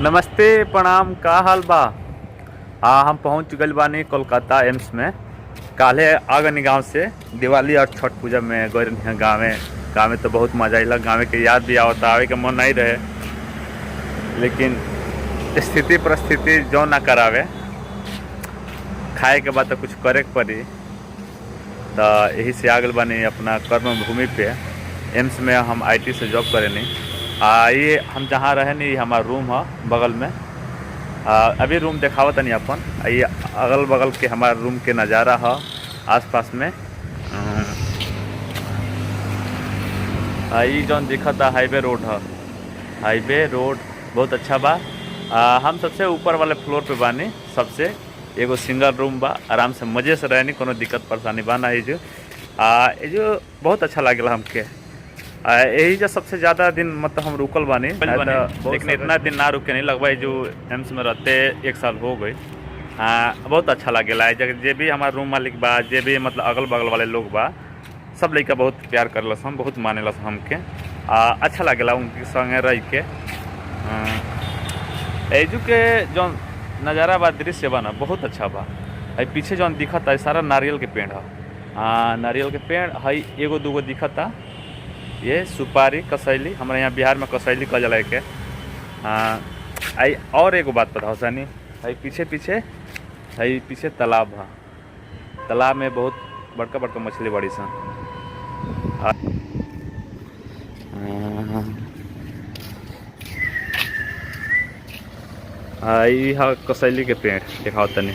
नमस्ते प्रणाम, का हाल बा। हम पहुंच गइल बानी कोलकाता एम्स में। काल्हे आगनी गांव से दिवाली और छठ पूजा में गए रही गाँव में तो बहुत मजा आइला। गाँव के याद भी आवता, आवे के मन नहीं रहे, लेकिन स्थिति परिस्थिति जो ना करावे, खाए के बाद तो कुछ करे के पड़ी। तो यही से आ गइल बानी अपना कर्म भूमि पे। एम्स में हम IT से जॉब करेनी। ये हम जहाँ रहे नी हमारा रूम है बगल में। अभी रूम देखावत नहीं अपन। ये अगल बगल के हमारे रूम के नज़ारा है आसपास में। ये जो दिखता हाईवे रोड है। हाईवे रोड बहुत अच्छा बा। हम सबसे ऊपर वाले फ्लोर पे बानी। सबसे एगो सिंगल रूम बा, आराम से मज़े से रहनी, कोनो दिक्कत परेशानी बा ना। ये जो बहुत अच्छा लागेला हमके। यही जो सबसे ज़्यादा दिन मतलब हम रुकल बानी, लेकिन इतना दिन ना रुके नहीं लगभग जो एम्स में रहते 1 साल हो गई। बहुत अच्छा लगेला। जे भी हमारे रूम मालिक बा, जे भी मतलब अगल बगल वाले लोग बा, सब लड़का बहुत प्यार करलस, हम बहुत मानेलस हमके। अच्छा लगेला उनके संगे रह के। एजू के जो नज़ारा बा, दृश्य बा ना, बहुत अच्छा बा। पीछे जो दिखता है सारा नारियल के पेड़ है। नारियल के पेड़ है, एगो दूगो दिखता। ये सुपारी कसैली, हमारे यहाँ बिहार में कसैली कह जला के। और एगो बात बताओ सानी, है पीछे तालाब है। तालाब में बहुत बड़का बड़का मछली बड़ी सन। है कसैली के पेड़ दिखाओ तनी।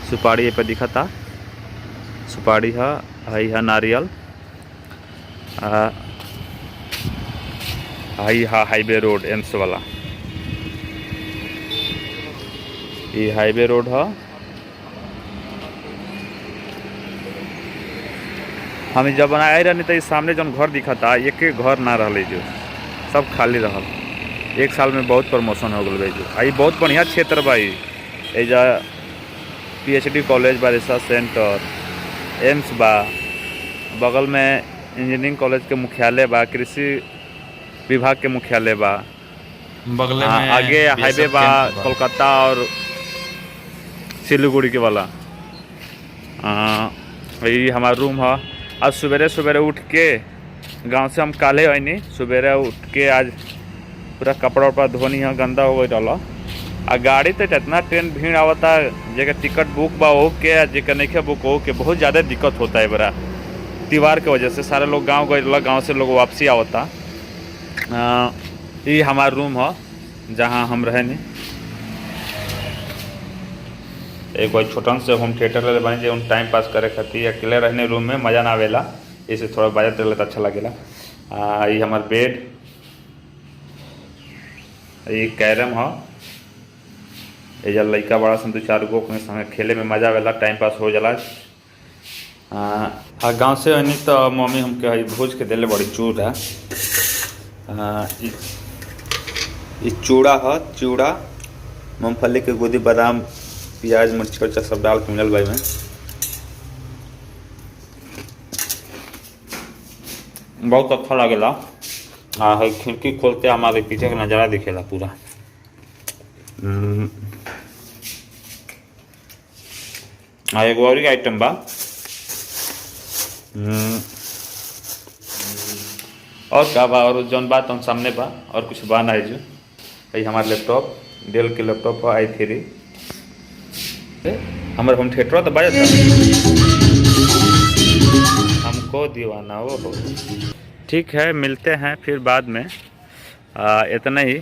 सुपारी पे दिखता। सुपारी है नारियल। हाईवे रोड एम्स वाला, ये हाईवे रोड है। हम जब आए रहनी तो सामने जो घर दिखता, एक घर ना रहा, जो सब खाली रहल। 1 साल में बहुत प्रमोशन हो गई। जो आई बहुत बढ़िया क्षेत्र बा। एजा PhD कॉलेज बा, रिसर्च सेंटर, एम्स बा, बगल में इंजीनियरिंग कॉलेज के मुख्यालय बा, कृषि विभाग के मुख्यालय बा, बगल में आगे हाईवे बा कोलकाता और सिलीगुड़ी के वाला। यही हमारा रूम है। आज सवेरे उठ के गांव से हम काले आईनी। सवेरे उठ के आज पूरा कपड़ा उपड़ा धोनी है, गंदा हो गई रहा। गाड़ी तो इतना ट्रेन भीड़ आवता, जेकर टिकट बुक बा हो के, जेकर नहीं बुक हो के, बहुत ज़्यादा दिक्कत होता है बड़ा। त्यौहार के वजह से सारे लोग गांव गए, गांव से लोग वापसी आवता। ये हमारा रूम है जहां हम रहनी। एक कोई छोटन से होम थिएटर ले बनी, जो टाइम पास करे खातिर। अकेले रहने रूम में मज़ा ना आवेला, इसे थोड़ा बजट रहे तो अच्छा लगेला। ये हमार बेड, ये कैरम है। ये लड़का बड़ा सन 2-4 गो अपने संगे खेले में मजा आवेला, टाइम पास हो जाला। गाँव से आनी तो मम्मी हमके भूज के दिले बड़ी चूड़ा। ये चूड़ा है, चूड़ा मूंगफली के गुदी, बादाम, प्याज, मिर्च उर्चा सब डाल के मिलल भाई में। बहुत अच्छा लगेला। खिड़की खोलते हमारे पीछे का नज़ारा दिखेला पूरा। एगो और आइटम बा। और क्या बा, और जौन बात हम सामने बा, और कुछ बा ना। जो भाई हमारा लैपटॉप, डेल के लैपटॉप है i3। हमारे होम थिएटर तो बजा हमको दीवाना वो हो। ठीक है, मिलते हैं फिर बाद में। इतना ही।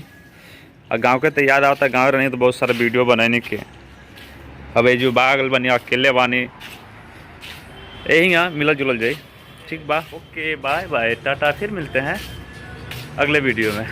गांव के तो याद आता, गाँव रहनी तो बहुत सारा वीडियो बनाने के। अब ये जो बागल बनी, अकेले बानी, यही मिलल जुलल जाए। ठीक बा, ओके, बाय बाय, टाटा। फिर मिलते हैं अगले वीडियो में।